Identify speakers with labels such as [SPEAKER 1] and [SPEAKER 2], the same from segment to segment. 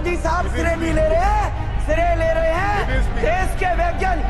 [SPEAKER 1] मोदी साहब श्रेय नहीं ले रहे हैं, श्रेय ले रहे हैं देश के वैज्ञानिक।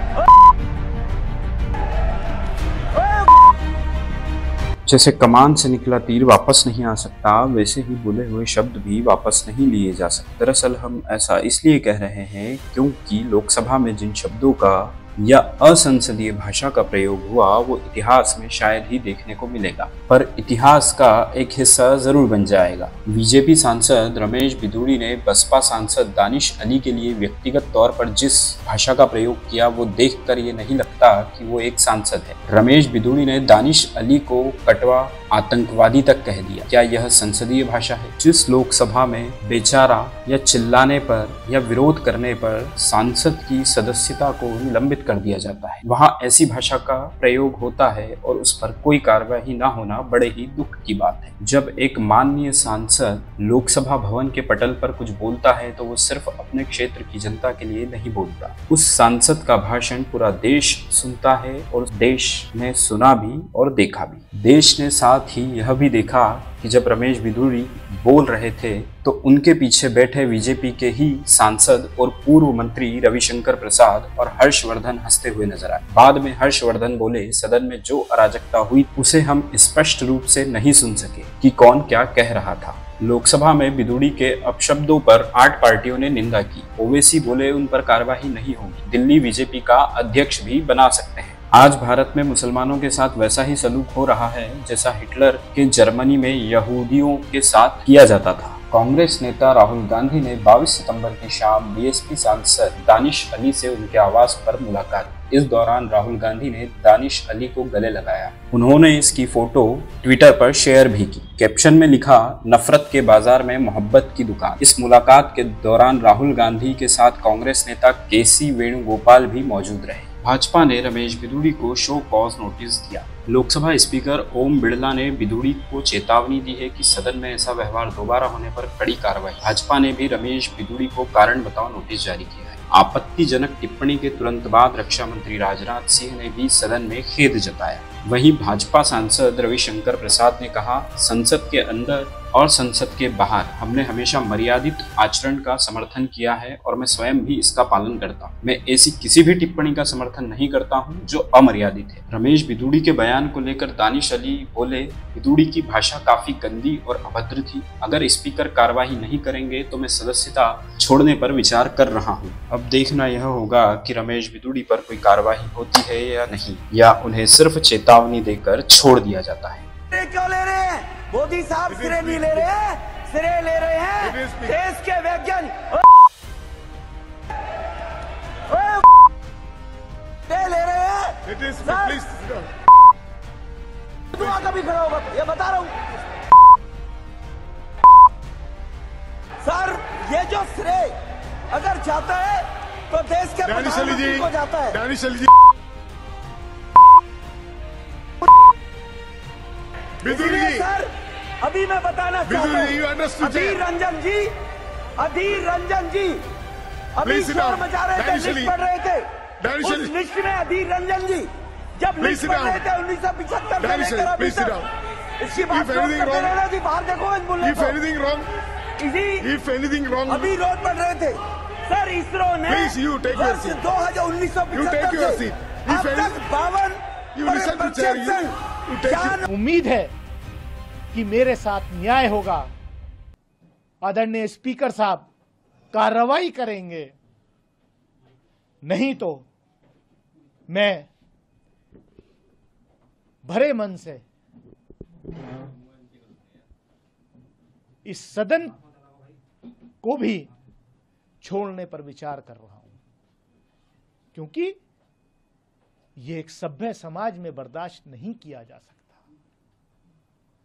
[SPEAKER 2] जैसे कमान से निकला तीर वापस नहीं आ सकता, वैसे ही बोले हुए शब्द भी वापस नहीं लिए जा सकते। दरअसल हम ऐसा इसलिए कह रहे हैं क्योंकि लोकसभा में जिन शब्दों का या असंसदीय भाषा का प्रयोग हुआ वो इतिहास में शायद ही देखने को मिलेगा, पर इतिहास का एक हिस्सा जरूर बन जाएगा। बीजेपी सांसद रमेश बिधूड़ी ने बसपा सांसद दानिश अली के लिए व्यक्तिगत तौर पर जिस भाषा का प्रयोग किया वो देखकर ये नहीं लगता कि वो एक सांसद है। रमेश बिधूड़ी ने दानिश अली को कटवा आतंकवादी तक कह दिया। क्या यह संसदीय भाषा है? जिस लोकसभा में बेचारा या चिल्लाने पर या विरोध करने पर सांसद की सदस्यता को निलंबित कर दिया जाता है, वहां ऐसी भाषा का प्रयोग होता है और उस पर कोई कार्रवाई न होना बड़े ही दुख की बात है। जब एक माननीय सांसद लोकसभा भवन के पटल पर कुछ बोलता है तो वो सिर्फ अपने क्षेत्र की जनता के लिए नहीं बोलता, उस सांसद का भाषण पूरा देश सुनता है और देश ने सुना भी और देखा भी। देश ने साथ ही यह भी देखा कि जब रमेश बिधूड़ी बोल रहे थे तो उनके पीछे बैठे बीजेपी के ही सांसद और पूर्व मंत्री रविशंकर प्रसाद और हर्षवर्धन हंसते हुए नजर आए। बाद में हर्षवर्धन बोले, सदन में जो अराजकता हुई उसे हम स्पष्ट रूप से नहीं सुन सके कि कौन क्या कह रहा था। लोकसभा में बिधूड़ी के अपशब्दों पर 8 पार्टियों ने निंदा की। ओवैसी बोले उन पर कार्यवाही नहीं होगी, दिल्ली बीजेपी का अध्यक्ष भी बना सकते हैं। आज भारत में मुसलमानों के साथ वैसा ही सलूक हो रहा है जैसा हिटलर के जर्मनी में यहूदियों के साथ किया जाता था। कांग्रेस नेता राहुल गांधी ने 22 सितंबर की शाम बीएसपी सांसद दानिश अली से उनके आवास पर मुलाकात की। इस दौरान राहुल गांधी ने दानिश अली को गले लगाया। उन्होंने इसकी फोटो ट्विटर पर शेयर भी की। कैप्शन में लिखा, नफरत के बाजार में मोहब्बत की दुकान। इस मुलाकात के दौरान राहुल गांधी के साथ कांग्रेस नेता केसी वेणुगोपाल भी मौजूद रहे। भाजपा ने रमेश बिधूड़ी को शो कॉज नोटिस दिया। लोकसभा स्पीकर ओम बिड़ला ने बिधूड़ी को चेतावनी दी है कि सदन में ऐसा व्यवहार दोबारा होने पर कड़ी कार्रवाई। भाजपा ने भी रमेश बिधूड़ी को कारण बताओ नोटिस जारी किया है। आपत्तिजनक टिप्पणी के तुरंत बाद रक्षा मंत्री राजनाथ सिंह ने भी सदन में खेद जताया। वहीं भाजपा सांसद रविशंकर प्रसाद ने कहा, संसद के अंदर और संसद के बाहर हमने हमेशा मर्यादित आचरण का समर्थन किया है और मैं स्वयं भी इसका पालन करता हूँ। मैं ऐसी किसी भी टिप्पणी का समर्थन नहीं करता हूँ जो अमर्यादित है। रमेश बिधूड़ी के बयान को लेकर दानिश अली बोले, बिधूड़ी की भाषा काफी गंदी और अभद्र थी। अगर स्पीकर कार्यवाही नहीं करेंगे तो मैं सदस्यता छोड़ने पर विचार कर रहा हूँ। अब देखना यह होगा कि रमेश बिधूड़ी पर कोई कार्यवाही होती है या नहीं, या उन्हें सिर्फ चेतावनी देकर छोड़ दिया जाता है।
[SPEAKER 1] क्यों ले रहे हैं? मोदी साहब श्रेय नहीं ले रहे हैं, श्रेय ले रहे हैं देश के वैज्ञानिक। ले रहे हैं कभी खड़ा होगा, ये बता रहा हूँ सर। ये जो श्रेय अगर जाता है तो देश के प्रधानमंत्री को जाता है।
[SPEAKER 3] दानिश अली जी, बिधूड़ी जी,
[SPEAKER 1] सर अभी मैं बताना चाहता हूँ, अधीर रंजन जी अभी शोर मचा रहे थे, लिस्ट पढ़ रहे थे। उस लिस्ट में अधीर रंजन जी जब लिस्ट पढ़ रहे थे 1975 से लेकर अभी तक, इसकी बात करते रहना जी। बाहर देखो अभी रोड पढ़ रहे थे सर। इसरो ने वर्ष 1975 से अब तक 52
[SPEAKER 4] उम्मीद है कि मेरे साथ न्याय होगा। आदरणीय स्पीकर साहब कार्रवाई करेंगे, नहीं तो मैं भरे मन से इस सदन को भी छोड़ने पर विचार कर रहा हूं, क्योंकि ये एक सभ्य समाज में बर्दाश्त नहीं किया जा सकता।